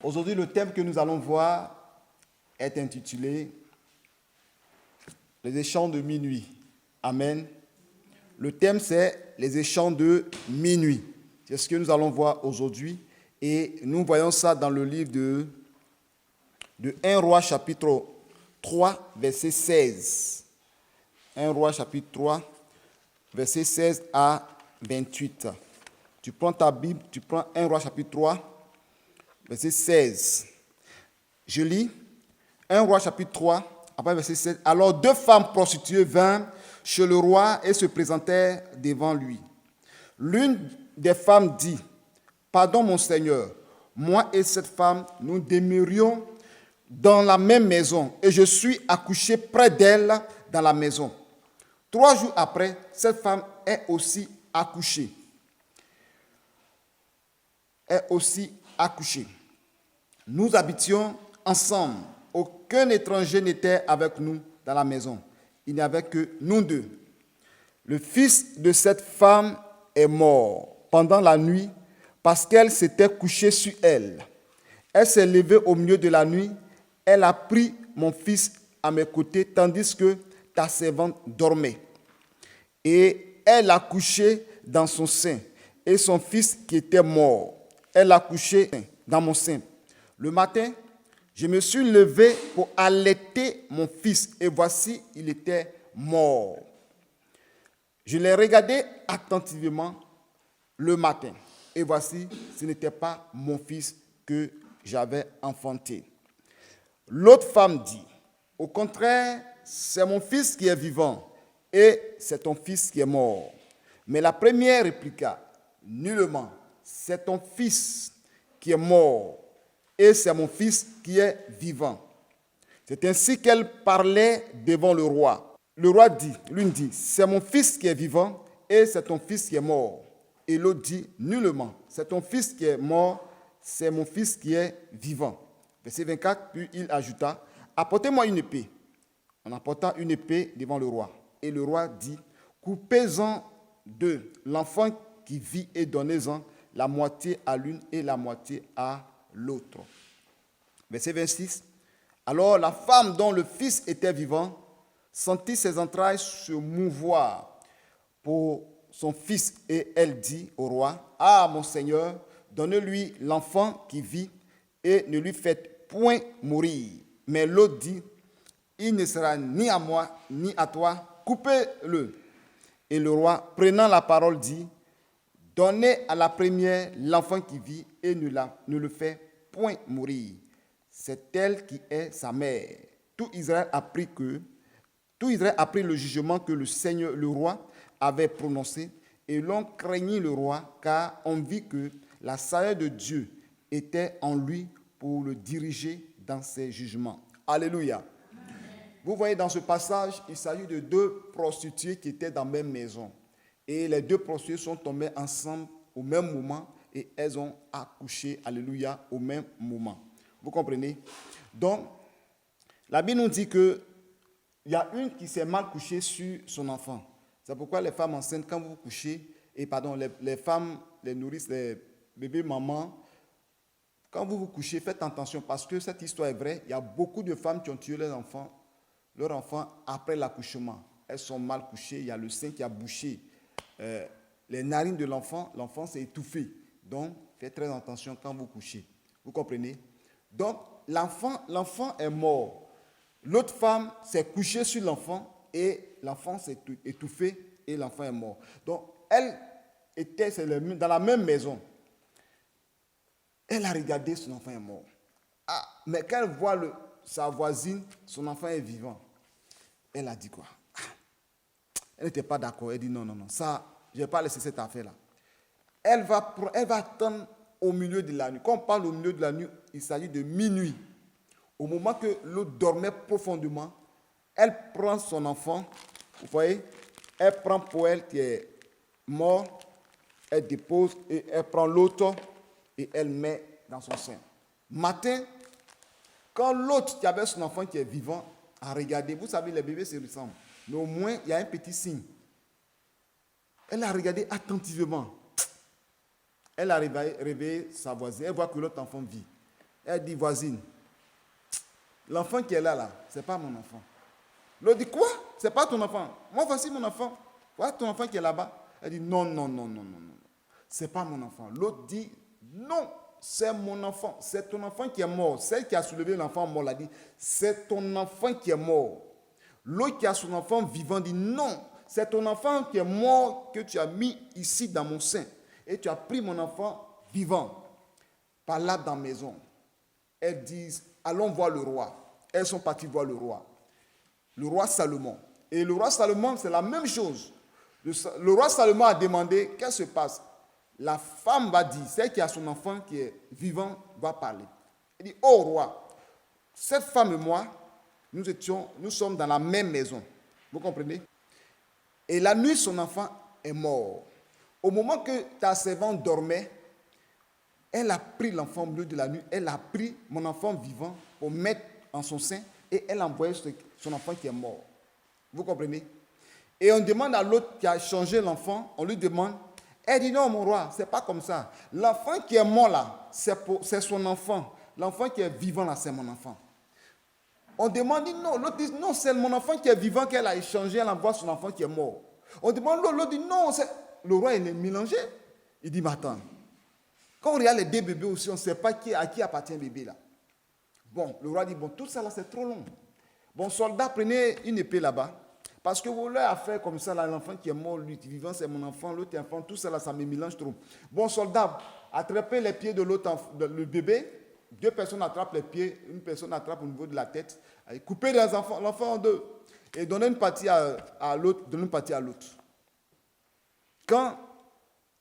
Aujourd'hui, le thème que nous allons voir est intitulé « Les échanges de minuit ». Amen. Le thème, c'est « Les échanges de minuit ». C'est ce que nous allons voir aujourd'hui. Et nous voyons ça dans le livre de 1 Roi chapitre 3, verset 16. 1 Roi chapitre 3, verset 16 à 28. Tu prends ta Bible, tu prends 1 Roi chapitre 3, verset 16. Je lis 1 Roi chapitre 3, après verset 16. Alors 2 femmes prostituées vinrent chez le roi et se présentèrent devant lui. L'une des femmes dit, « Pardon mon Seigneur, moi et cette femme, nous demeurions dans la même maison et je suis accouché près d'elle dans la maison. 3 jours après, cette femme est aussi accouchée. Nous habitions ensemble. Aucun étranger n'était avec nous dans la maison. Il n'y avait que nous deux. Le fils de cette femme est mort pendant la nuit parce qu'elle s'était couchée sur elle. Elle s'est levée au milieu de la nuit. Elle a pris mon fils à mes côtés tandis que ta servante dormait. Et elle l'a couché dans son sein. Et son fils qui était mort, elle l'a couché dans mon sein. Le matin, je me suis levé pour allaiter mon fils. Et voici, il était mort. Je l'ai regardé attentivement le matin. Et voici, ce n'était pas mon fils que j'avais enfanté. L'autre femme dit, au contraire, c'est mon fils qui est vivant et c'est ton fils qui est mort. Mais la première répliqua, nullement, c'est ton fils qui est mort et c'est mon fils qui est vivant. C'est ainsi qu'elle parlait devant le roi. Le roi dit, l'une dit, c'est mon fils qui est vivant et c'est ton fils qui est mort. Et l'autre dit, nullement, c'est ton fils qui est mort, c'est mon fils qui est vivant. Verset 24, puis il ajouta, apportez-moi une épée. On apporta une épée devant le roi. Et le roi dit, coupez-en deux l'enfant qui vit et donnez-en la moitié à l'une et la moitié à l'autre. Verset 26, alors la femme dont le fils était vivant sentit ses entrailles se mouvoir pour son fils et elle dit au roi, ah mon Seigneur, donnez-lui l'enfant qui vit et ne lui faites point mourir. Mais l'autre dit, il ne sera ni à moi ni à toi, coupez-le. Et le roi, prenant la parole, dit, donnez à la première l'enfant qui vit et ne le fait point mourir. C'est elle qui est sa mère. Tout Israël apprit le jugement que le Seigneur, le roi, avait prononcé, et l'on craignit le roi, car on vit que la sagesse de Dieu était en lui pour le diriger dans ses jugements. Alléluia. Amen. Vous voyez dans ce passage, il s'agit de 2 prostituées qui étaient dans la même maison. Et les 2 prostituées sont tombées ensemble au même moment et elles ont accouché, alléluia, au même moment. Vous comprenez? Donc, la Bible nous dit qu'il y a une qui s'est mal couchée sur son enfant. C'est pourquoi les femmes enceintes, quand vous couchez, les femmes, les nourrices, les bébés, mamans, quand vous vous couchez, faites attention parce que cette histoire est vraie. Il y a beaucoup de femmes qui ont tué leurs enfants après l'accouchement. Elles sont mal couchées, il y a le sein qui a bouché. Les narines de l'enfant s'est étouffé. Donc, faites très attention quand vous couchez. Vous comprenez? Donc, l'enfant est mort. L'autre femme s'est couchée sur l'enfant et l'enfant s'est étouffé et l'enfant est mort. Donc, elle était dans la même maison. Elle a regardé, son enfant est mort. Ah, mais quand elle voit sa voisine, son enfant est vivant. Elle a dit quoi? Elle n'était pas d'accord. Elle dit non, ça, je ne vais pas laisser cette affaire-là. Elle va attendre au milieu de la nuit. Quand on parle au milieu de la nuit, il s'agit de minuit. Au moment que l'autre dormait profondément, elle prend son enfant, vous voyez, elle prend pour elle qui est mort, elle dépose et elle prend l'autre et elle met dans son sein. Matin, quand l'autre qui avait son enfant qui est vivant a regardé, vous savez, les bébés se ressemblent, mais au moins il y a un petit signe. Elle a regardé attentivement. Elle a réveillé sa voisine, elle voit que l'autre enfant vit. Elle dit, voisine, l'enfant qui est là, ce n'est pas mon enfant. L'autre dit, quoi? Ce n'est pas ton enfant. Moi, voici mon enfant. Voilà ton enfant qui est là-bas. Elle dit, non. Ce n'est pas mon enfant. L'autre dit, non, c'est mon enfant. C'est ton enfant qui est mort. Celle qui a soulevé l'enfant mort l'a dit, c'est ton enfant qui est mort. L'autre qui a son enfant vivant dit, non, c'est ton enfant qui est mort que tu as mis ici dans mon sein. Et tu as pris mon enfant vivant par là dans la maison. Elles disent, allons voir le roi. Elles sont parties voir le roi Salomon. Et le roi Salomon, c'est la même chose. Le roi Salomon a demandé, qu'est-ce qui se passe? La femme va dire, celle qui a son enfant qui est vivant va parler. Elle dit, oh roi, cette femme et moi, nous sommes dans la même maison. Vous comprenez? Et la nuit, son enfant est mort. Au moment que ta servante dormait, elle a pris l'enfant au milieu de la nuit, elle a pris mon enfant vivant pour mettre en son sein et elle a envoyé son enfant qui est mort. Vous comprenez? Et on demande à l'autre qui a changé l'enfant, on lui demande, elle dit non mon roi, c'est pas comme ça. L'enfant qui est mort là, c'est son enfant. L'enfant qui est vivant là, c'est mon enfant. On demande, dit non, l'autre dit non, c'est mon enfant qui est vivant qu'elle a échangé, elle envoie son enfant qui est mort. On demande l'autre dit non, le roi il est mélangé. Il dit mais attends, quand on regarde les deux bébés aussi, on ne sait pas à qui appartient le bébé là. Bon, le roi dit bon, tout ça là c'est trop long. Bon, soldat, prenez une épée là-bas. Parce que vous leur faire comme ça, là, l'enfant qui est mort, lui vivant, c'est mon enfant, l'autre enfant, tout ça là, ça me mélange trop. Bon, soldat, attrapez les pieds de l'autre, le bébé. 2 personnes attrapent les pieds, une personne attrape au niveau de la tête. Coupez l'enfant en 2 et donnez une partie à l'autre, donnez une partie à l'autre. Quand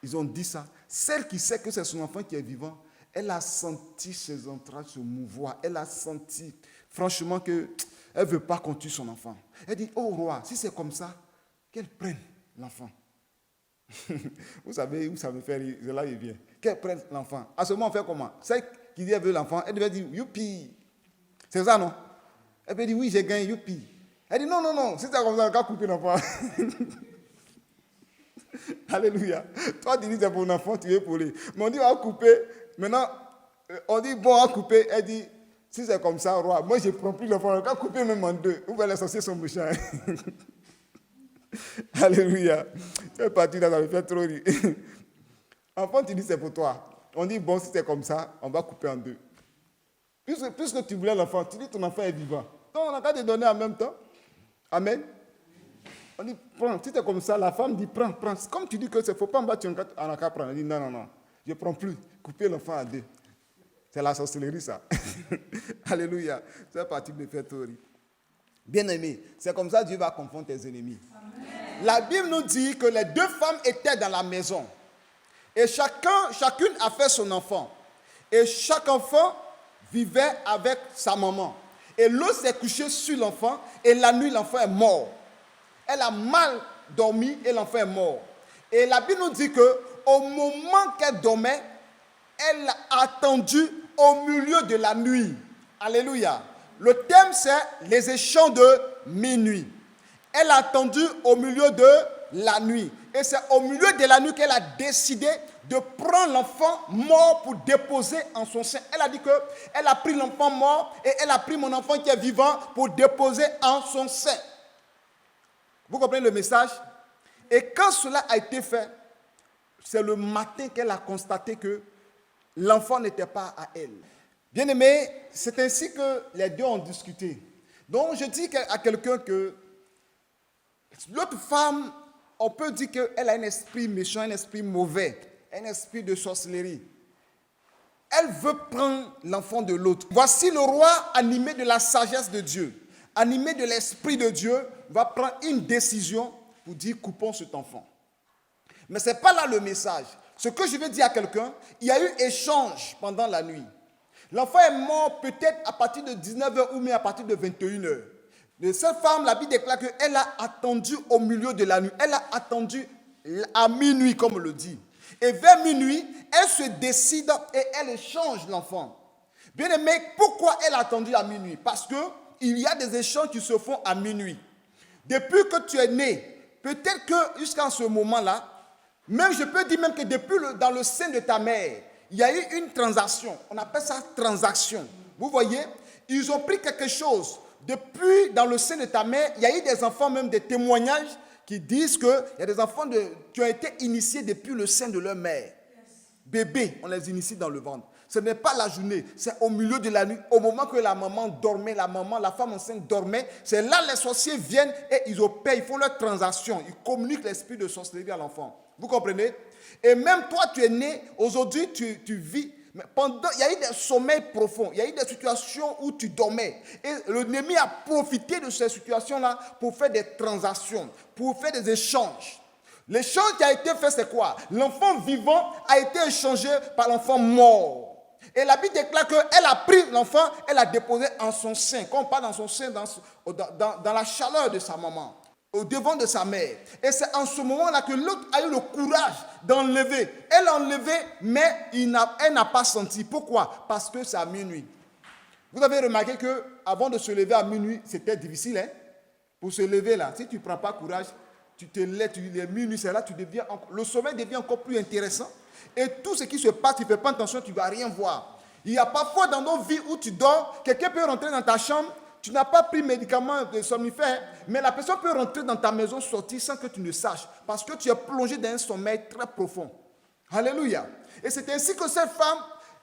ils ont dit ça, celle qui sait que c'est son enfant qui est vivant, elle a senti ses entrailles se mouvoir. Elle a senti, franchement, qu'elle ne veut pas qu'on tue son enfant. Elle dit, oh roi, si c'est comme ça, qu'elle prenne l'enfant. Vous savez où ça me fait rire, là il vient. Qu'elle prenne l'enfant. À ce moment, on fait comment? Celle qui dit elle veut l'enfant, elle devait dire, youpi. C'est ça, non? Elle peut dire, oui, j'ai gagné, youpi. Elle dit, non, si c'est comme ça, on va couper l'enfant. Alléluia. Toi, tu dis, c'est pour l'enfant, tu es pour lui. Mais on dit, on va couper. Maintenant, on dit, bon, on va couper. Elle dit, si c'est comme ça, roi, moi, je ne prends plus l'enfant, on va couper même en 2. Ou bien les sorciers sont méchants. Alléluia. Tu es parti là, ça me fait trop rire. Enfant, tu dis, c'est pour toi. On dit, bon, si c'est comme ça, on va couper en 2. Puisque tu voulais l'enfant, tu dis, ton enfant est vivant. Donc, on a qu'à te donner en même temps. Amen. On dit, prends. Si c'est comme ça, la femme dit, prends. Comme tu dis que c'est faut pas me battre, on a qu'à prendre. Elle dit, non. Je ne prends plus. Couper l'enfant en 2. C'est la sorcellerie, ça. Alléluia. C'est parti de faire tout rire. Bien-aimé, c'est comme ça que Dieu va confondre tes ennemis. Amen. La Bible nous dit que les 2 femmes étaient dans la maison. Et chacune a fait son enfant. Et chaque enfant vivait avec sa maman. Et l'autre s'est couché sur l'enfant. Et la nuit, l'enfant est mort. Elle a mal dormi et l'enfant est mort. Et la Bible nous dit qu'au moment qu'elle dormait, elle a attendu au milieu de la nuit. Alléluia. Le thème, c'est les échants de minuit. Elle a attendu au milieu de la nuit. Et c'est au milieu de la nuit qu'elle a décidé de prendre l'enfant mort pour déposer en son sein. Elle a dit qu'elle a pris l'enfant mort et elle a pris mon enfant qui est vivant pour déposer en son sein. Vous comprenez le message? Et quand cela a été fait, c'est le matin qu'elle a constaté que l'enfant n'était pas à elle. Bien-aimé, c'est ainsi que les 2 ont discuté. Donc je dis à quelqu'un que l'autre femme, on peut dire qu'elle a un esprit méchant, un esprit mauvais, un esprit de sorcellerie. Elle veut prendre l'enfant de l'autre. Voici le roi animé de la sagesse de Dieu, animé de l'esprit de Dieu, va prendre une décision pour dire coupons cet enfant. Mais ce n'est pas là le message. Ce que je veux dire à quelqu'un, il y a eu échange pendant la nuit. L'enfant est mort peut-être à partir de 19h ou même à partir de 21h. De cette femme, la Bible déclare qu'elle a attendu au milieu de la nuit. Elle a attendu à minuit, comme on le dit. Et vers minuit, elle se décide et elle échange l'enfant. Bien aimé, pourquoi elle a attendu à minuit? Parce qu'il y a des échanges qui se font à minuit. Depuis que tu es né, peut-être que jusqu'à ce moment-là, même je peux dire même que depuis dans le sein de ta mère, il y a eu une transaction. On appelle ça transaction. Vous voyez, ils ont pris quelque chose. Depuis, dans le sein de ta mère, il y a eu des enfants, même des témoignages, qui disent qu'il y a des enfants qui ont été initiés depuis le sein de leur mère. Bébés, on les initie dans le ventre. Ce n'est pas la journée, c'est au milieu de la nuit, au moment que la maman dormait, la femme enceinte dormait. C'est là les sorciers viennent et ils opèrent, ils font leur transaction. Ils communiquent l'esprit de sorcellerie à l'enfant. Vous comprenez? Et même toi, tu es né, aujourd'hui, tu vis. Mais il y a eu des sommeils profonds, il y a eu des situations où tu dormais. Et l'ennemi a profité de ces situations-là pour faire des transactions, pour faire des échanges. L'échange qui a été fait, c'est quoi? L'enfant vivant a été échangé par l'enfant mort. Et la Bible déclare qu'elle a pris l'enfant, elle l'a déposé en son sein. Quand on parle dans son sein, dans la chaleur de sa maman, au devant de sa mère. Et c'est en ce moment-là que l'autre a eu le courage d'enlever. Elle l'a enlevé, mais elle n'a pas senti. Pourquoi? Parce que c'est à minuit. Vous avez remarqué qu'avant de se lever à minuit, c'était difficile. Hein? Pour se lever là, si tu ne prends pas courage, tu te lèves, les minuit, c'est là, le sommeil devient encore plus intéressant. Et tout ce qui se passe, tu ne fais pas attention, tu ne vas rien voir. Il y a parfois dans nos vies où tu dors, quelqu'un peut rentrer dans ta chambre, tu n'as pas pris médicaments de somnifères, mais la personne peut rentrer dans ta maison, sortir sans que tu ne saches, parce que tu es plongé dans un sommeil très profond. Alléluia. Et c'est ainsi que cette femme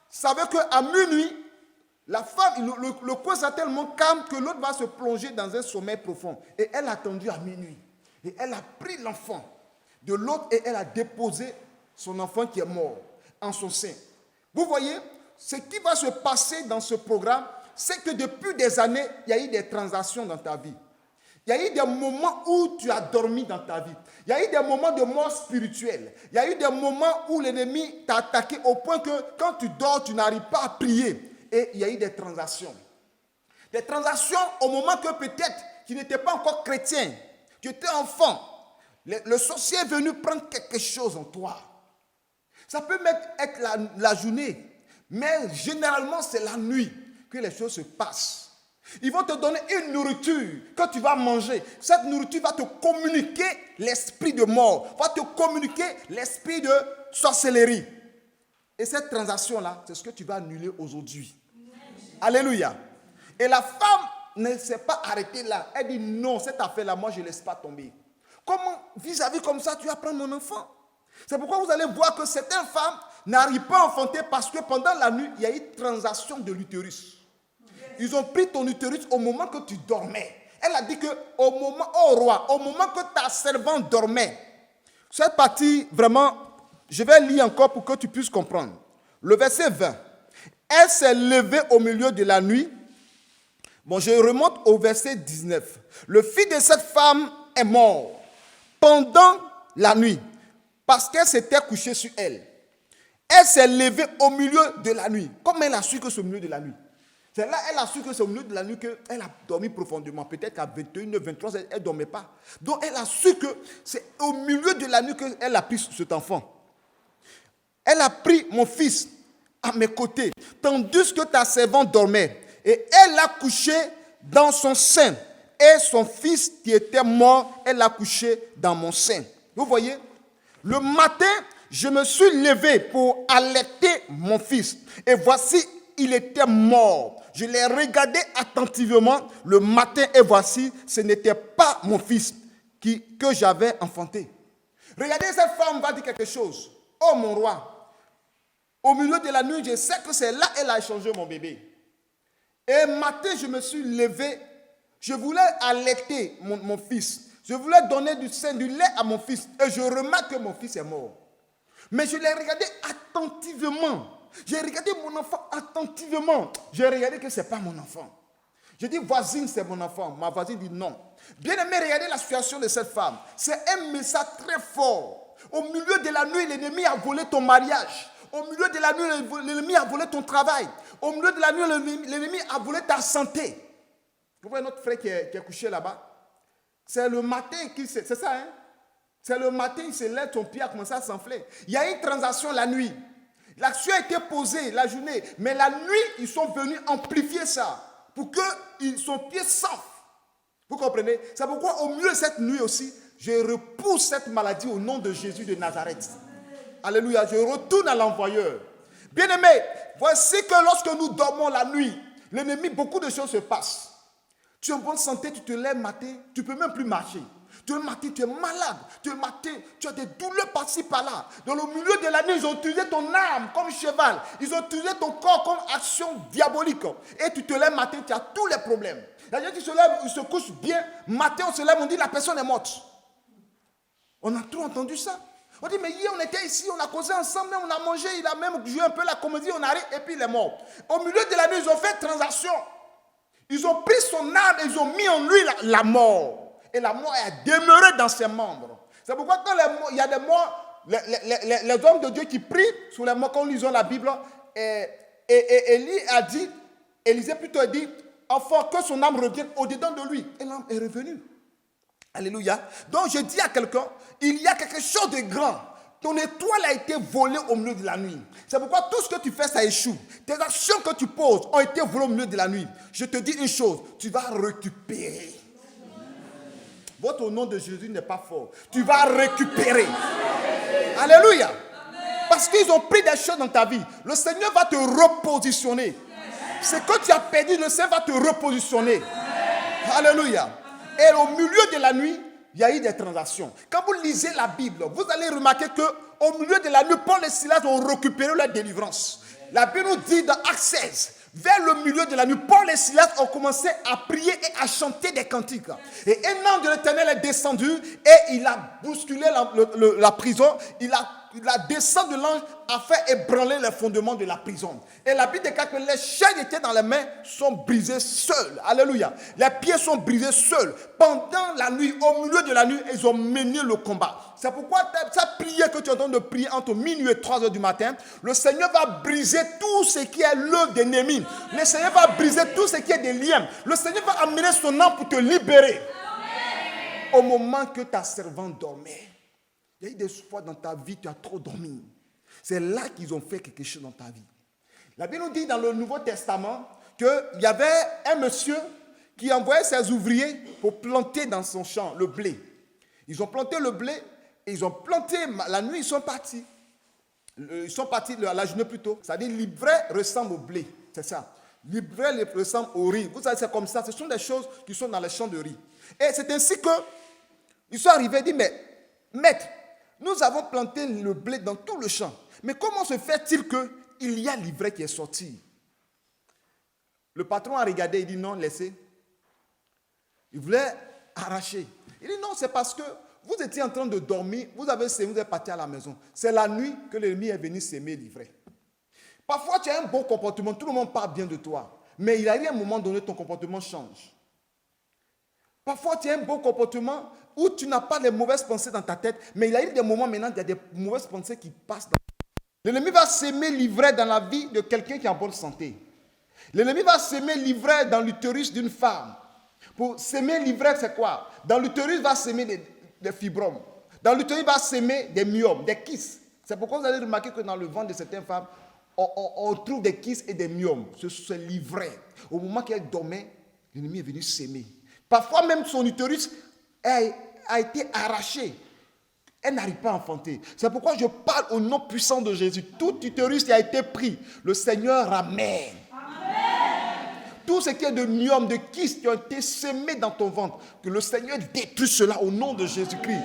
savait qu'à minuit, la femme, le coin sera tellement calme que l'autre va se plonger dans un sommeil profond. Et elle a attendu à minuit. Et elle a pris l'enfant de l'autre et elle a déposé son enfant qui est mort en son sein. Vous voyez, ce qui va se passer dans ce programme, c'est que depuis des années, il y a eu des transactions dans ta vie. Il y a eu des moments où tu as dormi dans ta vie. Il y a eu des moments de mort spirituelle. Il y a eu des moments où l'ennemi t'a attaqué au point que quand tu dors, tu n'arrives pas à prier. Et il y a eu des transactions. Des transactions au moment que peut-être tu n'étais pas encore chrétien. Tu étais enfant. Le sorcier est venu prendre quelque chose en toi. Ça peut même être la journée. Mais généralement, c'est la nuit que les choses se passent. Ils vont te donner une nourriture que tu vas manger. Cette nourriture va te communiquer l'esprit de mort, va te communiquer l'esprit de sorcellerie. Et cette transaction-là, c'est ce que tu vas annuler aujourd'hui. Alléluia. Et la femme ne s'est pas arrêtée là. Elle dit non, cette affaire-là, moi je ne laisse pas tomber. Comment, vis-à-vis comme ça, tu vas prendre mon enfant? C'est pourquoi vous allez voir que certaines femmes n'arrivent pas à enfanter parce que pendant la nuit, il y a eu transaction de l'utérus. Ils ont pris ton utérus au moment que tu dormais. Elle a dit qu'au moment, oh roi, au moment que ta servante dormait. Cette partie, vraiment, je vais lire encore pour que tu puisses comprendre. Le verset 20. Elle s'est levée au milieu de la nuit. Bon, je remonte au verset 19. Le fils de cette femme est mort pendant la nuit parce qu'elle s'était couchée sur elle. Elle s'est levée au milieu de la nuit. Comment elle a su que c'est au milieu de la nuit? C'est là elle a su que c'est au milieu de la nuit qu'elle a dormi profondément. Peut-être qu'à 21, 23, elle ne dormait pas. Donc elle a su que c'est au milieu de la nuit qu'elle a pris cet enfant. Elle a pris mon fils à mes côtés, tandis que ta servante dormait. Et elle l'a couché dans son sein. Et son fils qui était mort, elle l'a couché dans mon sein. Vous voyez? Le matin, je me suis levé pour allaiter mon fils. Et voici, il était mort. Je l'ai regardé attentivement le matin et voici, ce n'était pas mon fils que j'avais enfanté. Regardez, cette femme va dire quelque chose. Oh mon roi, au milieu de la nuit, je sais que c'est là qu'elle a échangé mon bébé. Et matin, je me suis levé. Je voulais allaiter mon fils. Je voulais donner du lait à mon fils. Et je remarque que mon fils est mort. Mais je l'ai regardé attentivement. J'ai regardé mon enfant attentivement. J'ai regardé que ce n'est pas mon enfant. J'ai dit, voisine, c'est mon enfant. Ma voisine dit non. Bien aimé, regardez la situation de cette femme. C'est un message très fort. Au milieu de la nuit, l'ennemi a volé ton mariage. Au milieu de la nuit, l'ennemi a volé ton travail. Au milieu de la nuit, l'ennemi a volé ta santé. Vous voyez notre frère qui est couché là-bas? C'est le matin c'est ça, hein? C'est le matin, il se lève, son pied a commencé à s'enfler. Il y a une transaction la nuit. L'action a été posée la journée, mais la nuit, ils sont venus amplifier ça pour que son pied s'enfle. Vous comprenez? C'est pourquoi au milieu de cette nuit aussi, je repousse cette maladie au nom de Jésus de Nazareth. Alléluia, je retourne à l'envoyeur. Bien-aimés, voici que lorsque nous dormons la nuit, l'ennemi, beaucoup de choses se passent. Tu es en bonne santé, tu te lèves matin, tu ne peux même plus marcher. Tu es matin, tu es malade. Tu es matin, tu as des douleurs par-ci, par-là. Dans le milieu de la nuit, ils ont utilisé ton âme comme cheval. Ils ont utilisé ton corps comme action diabolique. Et tu te lèves matin, tu as tous les problèmes. Les gens qui se lèvent, ils se couchent bien. Matin, on se lève, on dit la personne est morte. On a trop entendu ça. On dit, mais hier, on était ici, on a causé ensemble, on a mangé, il a même joué un peu la comédie, on arrive, et puis il est mort. Au milieu de la nuit, ils ont fait transaction. Ils ont pris son âme et ils ont mis en lui la mort. Et la mort est demeurée dans ses membres. C'est pourquoi quand il y a des morts, les hommes de Dieu qui prient sur les morts, quand nous lisons la Bible, et Élie a dit, Élisée plutôt a dit, enfant, que son âme revienne au-dedans de lui. Et l'âme est revenue. Alléluia. Donc je dis à quelqu'un, il y a quelque chose de grand. Ton étoile a été volée au milieu de la nuit. C'est pourquoi tout ce que tu fais, ça échoue. Tes actions que tu poses ont été volées au milieu de la nuit. Je te dis une chose, tu vas récupérer. Votre nom de Jésus n'est pas fort. Tu vas récupérer. Alléluia. Parce qu'ils ont pris des choses dans ta vie. Le Seigneur va te repositionner. Ce que tu as perdu, le Seigneur va te repositionner. Alléluia. Et au milieu de la nuit, il y a eu des transactions. Quand vous lisez la Bible, vous allez remarquer qu'au milieu de la nuit, Paul et Silas ont récupéré leur délivrance. La Bible nous dit dans Actes 16, vers le milieu de la nuit, Paul et Silas ont commencé à prier et à chanter des cantiques. Et un ange de l'Éternel est descendu et il a bousculé la prison. La descente de l'ange a fait ébranler les fondements de la prison. Et la Bible déclare que les chaînes étaient dans les mains sont brisées seules. Alléluia. Les pieds sont brisés seuls. Pendant la nuit, au milieu de la nuit, ils ont mené le combat. C'est pourquoi cette prière que tu es en train de prier entre minuit et 3 heures du matin, le Seigneur va briser tout ce qui est l'œuvre d'ennemi. Le Seigneur va briser tout ce qui est des liens. Le Seigneur va amener son âme pour te libérer. Au moment que ta servante dormait. Il y a eu des fois dans ta vie, tu as trop dormi. C'est là qu'ils ont fait quelque chose dans ta vie. La Bible nous dit dans le Nouveau Testament qu'il y avait un monsieur qui envoyait ses ouvriers pour planter dans son champ le blé. Ils ont planté le blé et ils ont planté la nuit, ils sont partis. Ils sont partis la journée plus tôt. C'est-à-dire l'ivraie ressemble au blé, c'est ça. L'ivraie ressemble au riz. Vous savez, c'est comme ça. Ce sont des choses qui sont dans les champs de riz. Et c'est ainsi qu'ils sont arrivés et disent, mais maître, nous avons planté le blé dans tout le champ. Mais comment se fait-il qu'il y a l'ivraie qui est sorti? Le patron a regardé, il dit non, laissez. Il voulait arracher. Il dit non, c'est parce que vous étiez en train de dormir, vous avez sémé, vous êtes parti à la maison. C'est la nuit que l'ennemi est venu s'aimer l'ivraie. Parfois, tu as un bon comportement, tout le monde parle bien de toi. Mais il arrive un moment donné, ton comportement change. Parfois, tu as un bon comportement où tu n'as pas les mauvaises pensées dans ta tête, mais il arrive des moments maintenant, il y a des mauvaises pensées qui passent. L'ennemi va s'aimer l'ivraie dans la vie de quelqu'un qui est en bonne santé. L'ennemi va s'aimer l'ivraie dans l'utérus d'une femme. Pour s'aimer l'ivraie, c'est quoi? Dans l'utérus, il va s'aimer des fibromes. Dans l'utérus, il va s'aimer des myomes, des kystes. C'est pourquoi vous allez remarquer que dans le ventre de certaines femmes, on trouve des kystes et des myomes. C'est l'ivraie. Au moment qu'elle dormait, l'ennemi est venu s'aimer. Parfois même son utérus a été arraché. Elle n'arrive pas à enfanter. C'est pourquoi je parle au nom puissant de Jésus. Tout utérus qui a été pris, le Seigneur ramène. Amen. Tout ce qui est de myome, de kystes qui ont été semés dans ton ventre, que le Seigneur détruit cela au nom de Jésus-Christ.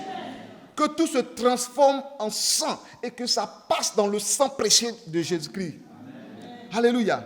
Que tout se transforme en sang et que ça passe dans le sang précieux de Jésus-Christ. Amen. Alléluia.